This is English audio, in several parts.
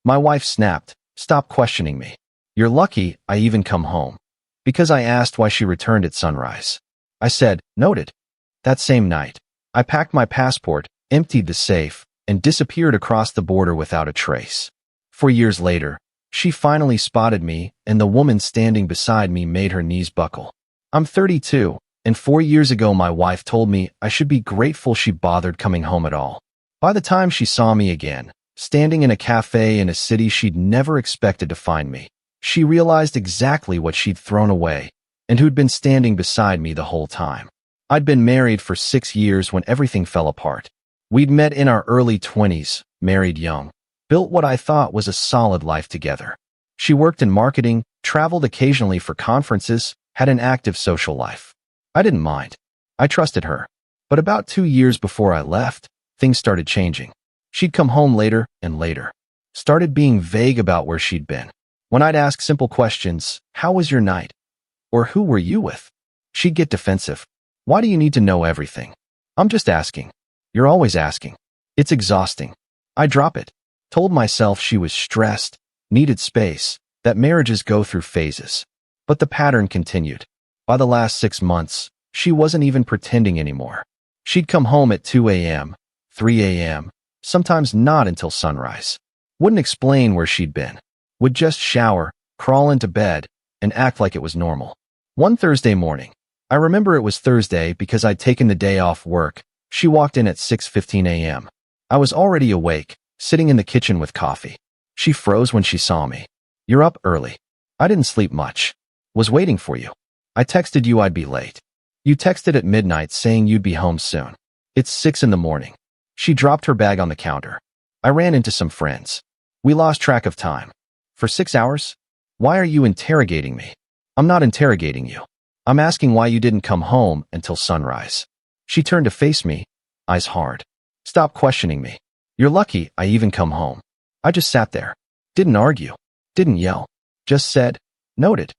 My wife snapped, "Stop questioning me. You're lucky I even come home." Because I asked why she returned at sunrise. I said, "Noted." That same night, I packed my passport, emptied the safe, and disappeared across the border without a trace. 4 years later, she finally spotted me, and the woman standing beside me made her knees buckle. I'm 32, and 4 years ago my wife told me I should be grateful she bothered coming home at all. By the time she saw me again, standing in a cafe in a city she'd never expected to find me, she realized exactly what she'd thrown away, and who'd been standing beside me the whole time. I'd been married for 6 years when everything fell apart. We'd met in our early 20s, married young, built what I thought was a solid life together. She worked in marketing, traveled occasionally for conferences, had an active social life. I didn't mind. I trusted her. But about 2 years before I left, things started changing. She'd come home later and later. Started being vague about where she'd been. When I'd ask simple questions, "How was your night?" or "Who were you with?" she'd get defensive. "Why do you need to know everything?" "I'm just asking." "You're always asking." It's exhausting. I drop it. Told myself she was stressed, needed space, that marriages go through phases. But the pattern continued. By the last 6 months, she wasn't even pretending anymore. She'd come home at 2 a.m., 3 a.m., sometimes not until sunrise. Wouldn't explain where she'd been. Would just shower, crawl into bed, and act like it was normal. One Thursday morning, I remember it was Thursday because I'd taken the day off work, she walked in at 6:15 a.m. I was already awake, sitting in the kitchen with coffee. She froze when she saw me. "You're up early." "I didn't sleep much. Was waiting for you. I texted you I'd be late. You texted at midnight saying you'd be home soon. It's 6 in the morning." She dropped her bag on the counter. "I ran into some friends. We lost track of time." "For 6 hours? Why are you interrogating me?" "I'm not interrogating you. I'm asking why you didn't come home until sunrise." She turned to face me, eyes hard. "Stop questioning me. You're lucky I even come home." I just sat there. Didn't argue. Didn't yell. Just said, "Noted."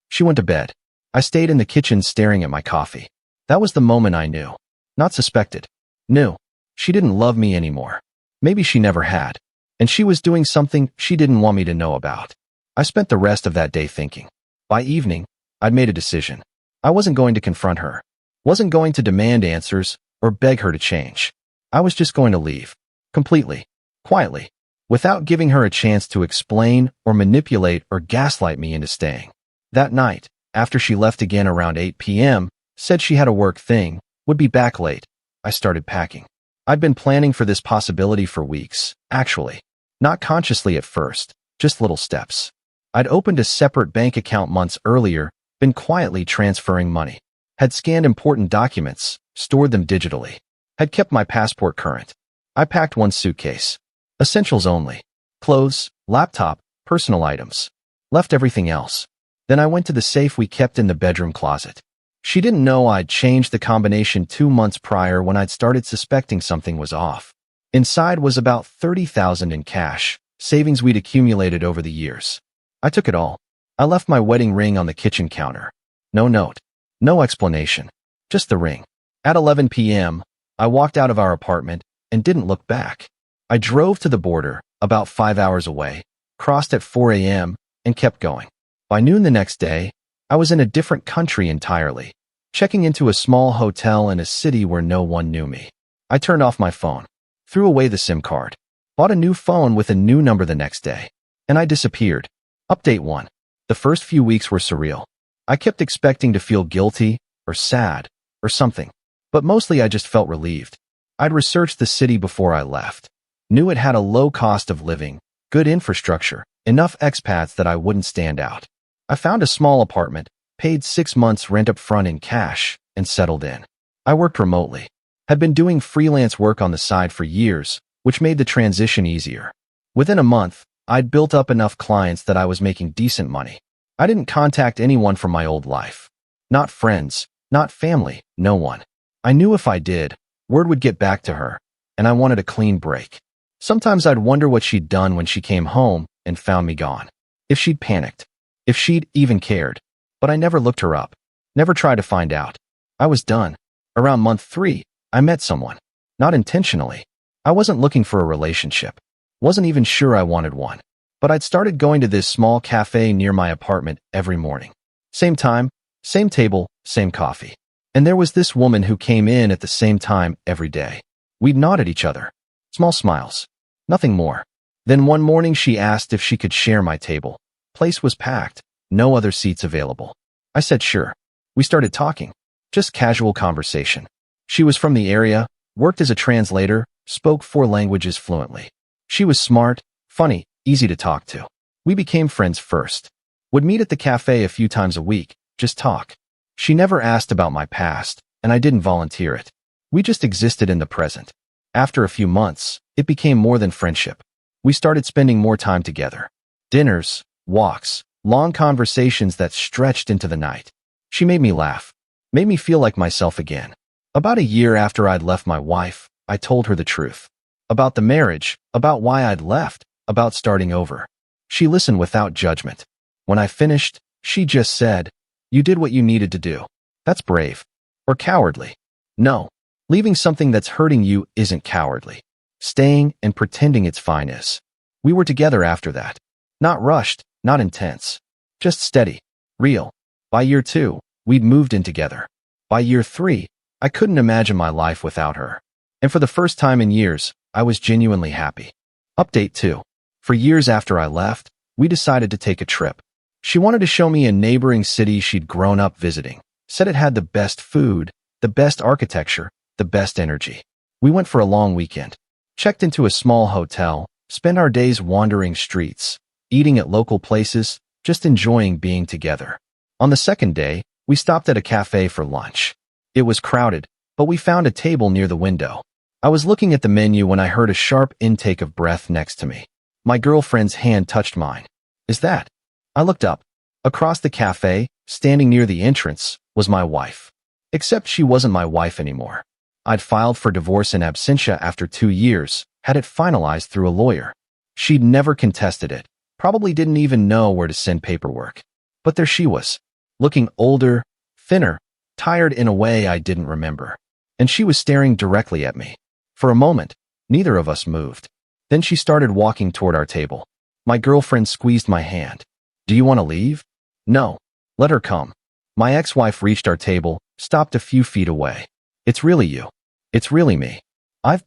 She went to bed. I stayed in the kitchen staring at my coffee. That was the moment I knew. Not suspected. Knew. She didn't love me anymore. Maybe she never had. And she was doing something she didn't want me to know about. I spent the rest of that day thinking. By evening, I'd made a decision. I wasn't going to confront her. Wasn't going to demand answers or beg her to change. I was just going to leave. Completely. Quietly. Without giving her a chance to explain or manipulate or gaslight me into staying. That night, after she left again around 8 p.m., said she had a work thing, would be back late, I started packing. I'd been planning for this possibility for weeks, actually. Not consciously at first, just little steps. I'd opened a separate bank account months earlier, been quietly transferring money. Had scanned important documents, stored them digitally. Had kept my passport current. I packed one suitcase. Essentials only. Clothes, laptop, personal items. Left everything else. Then I went to the safe we kept in the bedroom closet. She didn't know I'd changed the combination 2 months prior when I'd started suspecting something was off. Inside was about $30,000 in cash, savings we'd accumulated over the years. I took it all. I left my wedding ring on the kitchen counter. No note. No explanation. Just the ring. At 11 p.m., I walked out of our apartment and didn't look back. I drove to the border, about 5 hours away, crossed at 4 a.m., and kept going. By noon the next day, I was in a different country entirely, checking into a small hotel in a city where no one knew me. I turned off my phone, threw away the SIM card, bought a new phone with a new number the next day, and I disappeared. Update 1. The first few weeks were surreal. I kept expecting to feel guilty, or sad, or something. But mostly I just felt relieved. I'd researched the city before I left. Knew it had a low cost of living, good infrastructure, enough expats that I wouldn't stand out. I found a small apartment, paid 6 months rent up front in cash, and settled in. I worked remotely. Had been doing freelance work on the side for years, which made the transition easier. Within a month, I'd built up enough clients that I was making decent money. I didn't contact anyone from my old life. Not friends, not family, no one. I knew if I did, word would get back to her, and I wanted a clean break. Sometimes I'd wonder what she'd done when she came home and found me gone. If she'd panicked. If she'd even cared. But I never looked her up. Never tried to find out. I was done. Around month 3, I met someone. Not intentionally. I wasn't looking for a relationship. Wasn't even sure I wanted one. But I'd started going to this small cafe near my apartment every morning. Same time, same table, same coffee. And there was this woman who came in at the same time every day. We'd nod at each other. Small smiles. Nothing more. Then one morning she asked if she could share my table. Place was packed. No other seats available. I said sure. We started talking. Just casual conversation. She was from the area, worked as a translator, spoke 4 languages fluently. She was smart, funny, easy to talk to. We became friends first. Would meet at the cafe a few times a week, just talk. She never asked about my past, and I didn't volunteer it. We just existed in the present. After a few months, it became more than friendship. We started spending more time together. Dinners, walks, long conversations that stretched into the night. She made me laugh, made me feel like myself again. About a year after I'd left my wife, I told her the truth. About the marriage, about why I'd left, about starting over. She listened without judgment. When I finished, she just said, "You did what you needed to do. That's brave. Or cowardly." No, leaving something that's hurting you isn't cowardly. Staying and pretending it's fine is. We were together after that. Not rushed, not intense. Just steady. Real. By year 2, we'd moved in together. By year 3, I couldn't imagine my life without her. And for the first time in years, I was genuinely happy. Update 2. For years after I left, we decided to take a trip. She wanted to show me a neighboring city she'd grown up visiting. Said it had the best food, the best architecture, the best energy. We went for a long weekend. Checked into a small hotel, spent our days wandering streets, eating at local places, just enjoying being together. On the second day, we stopped at a cafe for lunch. It was crowded, but we found a table near the window. I was looking at the menu when I heard a sharp intake of breath next to me. My girlfriend's hand touched mine. "Is that?" I looked up. Across the cafe, standing near the entrance, was my wife. Except she wasn't my wife anymore. I'd filed for divorce in absentia after 2 years, had it finalized through a lawyer. She'd never contested it, probably didn't even know where to send paperwork. But there she was, looking older, thinner, tired in a way I didn't remember. And she was staring directly at me. For a moment, neither of us moved. Then she started walking toward our table. My girlfriend squeezed my hand. "Do you want to leave?" "No. Let her come." My ex-wife reached our table, stopped a few feet away. "It's really you. It's really me. I've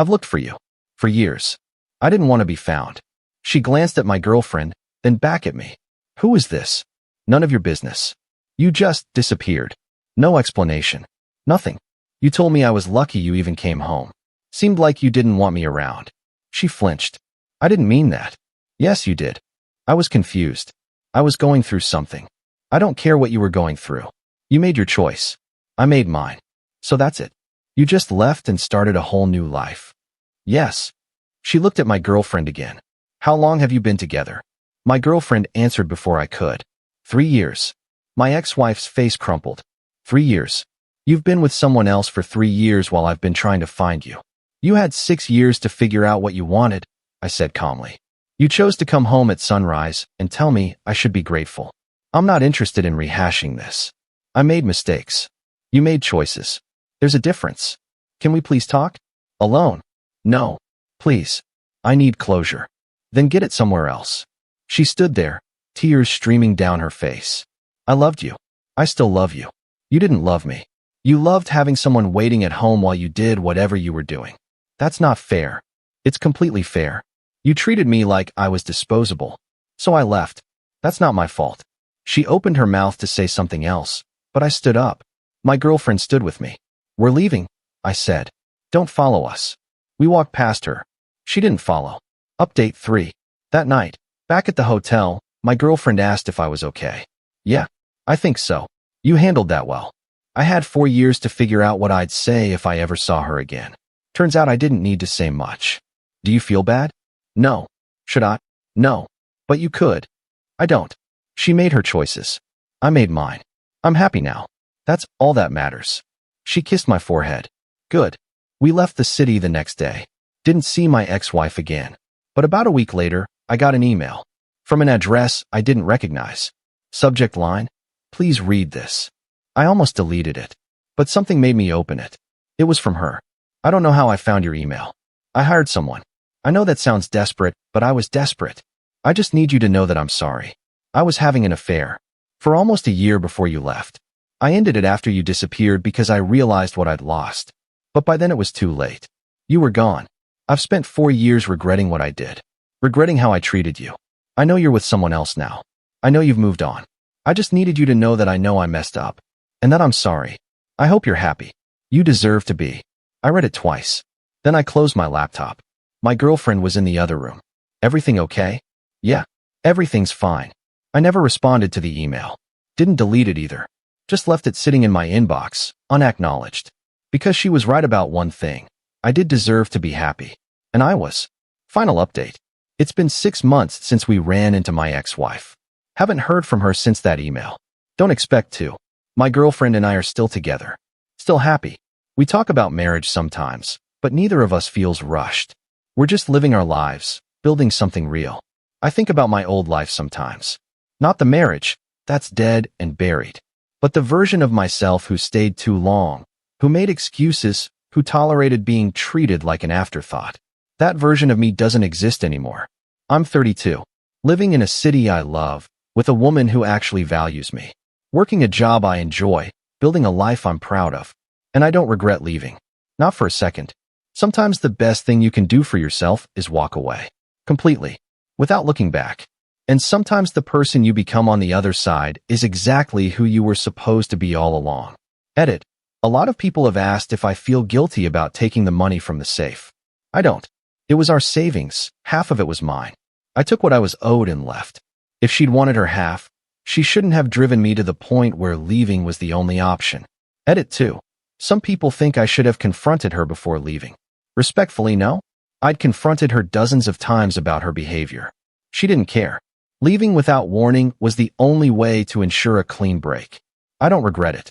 looked for you. For years. I didn't want to be found." She glanced at my girlfriend, then back at me. "Who is this?" "None of your business. You just disappeared. No explanation. Nothing. You told me I was lucky you even came home. Seemed like you didn't want me around." She flinched. "I didn't mean that." "Yes, you did. I was confused. I was going through something. I don't care what you were going through. You made your choice. I made mine. So that's it. You just left and started a whole new life." "Yes." She looked at my girlfriend again. "How long have you been together?" My girlfriend answered before I could. 3 years. My ex-wife's face crumpled. 3 years. You've been with someone else for 3 years while I've been trying to find you. You had 6 years to figure out what you wanted, I said calmly. You chose to come home at sunrise and tell me I should be grateful. I'm not interested in rehashing this. I made mistakes. You made choices. There's a difference. Can we please talk? Alone? No. Please. I need closure. Then get it somewhere else. She stood there, tears streaming down her face. I loved you. I still love you. You didn't love me. You loved having someone waiting at home while you did whatever you were doing. That's not fair. It's completely fair. You treated me like I was disposable. So I left. That's not my fault. She opened her mouth to say something else, but I stood up. My girlfriend stood with me. We're leaving, I said. Don't follow us. We walked past her. She didn't follow. Update 3. That night, back at the hotel, my girlfriend asked if I was okay. Yeah, I think so. You handled that well. I had 4 years to figure out what I'd say if I ever saw her again. Turns out I didn't need to say much. Do you feel bad? No. Should I? No. But you could. I don't. She made her choices. I made mine. I'm happy now. That's all that matters. She kissed my forehead. Good. We left the city the next day. Didn't see my ex-wife again. But about a week later, I got an email. From an address I didn't recognize. Subject line, please read this. I almost deleted it. But something made me open it. It was from her. I don't know how I found your email. I hired someone. I know that sounds desperate, but I was desperate. I just need you to know that I'm sorry. I was having an affair for almost a year before you left. I ended it after you disappeared because I realized what I'd lost. But by then it was too late. You were gone. I've spent 4 years regretting what I did. Regretting how I treated you. I know you're with someone else now. I know you've moved on. I just needed you to know that I know I messed up. And that I'm sorry. I hope you're happy. You deserve to be. I read it twice. Then I closed my laptop. My girlfriend was in the other room. Everything okay? Yeah. Everything's fine. I never responded to the email. Didn't delete it either. Just left it sitting in my inbox, unacknowledged. Because she was right about one thing. I did deserve to be happy. And I was. Final update. It's been 6 months since we ran into my ex-wife. Haven't heard from her since that email. Don't expect to. My girlfriend and I are still together. Still happy. We talk about marriage sometimes, but neither of us feels rushed. We're just living our lives, building something real. I think about my old life sometimes. Not the marriage, that's dead and buried. But the version of myself who stayed too long, who made excuses, who tolerated being treated like an afterthought. That version of me doesn't exist anymore. I'm 32, living in a city I love, with a woman who actually values me, working a job I enjoy, building a life I'm proud of. And I don't regret leaving. Not for a second. Sometimes the best thing you can do for yourself is walk away. Completely. Without looking back. And sometimes the person you become on the other side is exactly who you were supposed to be all along. Edit. A lot of people have asked if I feel guilty about taking the money from the safe. I don't. It was our savings. Half of it was mine. I took what I was owed and left. If she'd wanted her half, she shouldn't have driven me to the point where leaving was the only option. Edit 2. Some people think I should have confronted her before leaving. Respectfully, no. I'd confronted her dozens of times about her behavior. She didn't care. Leaving without warning was the only way to ensure a clean break. I don't regret it.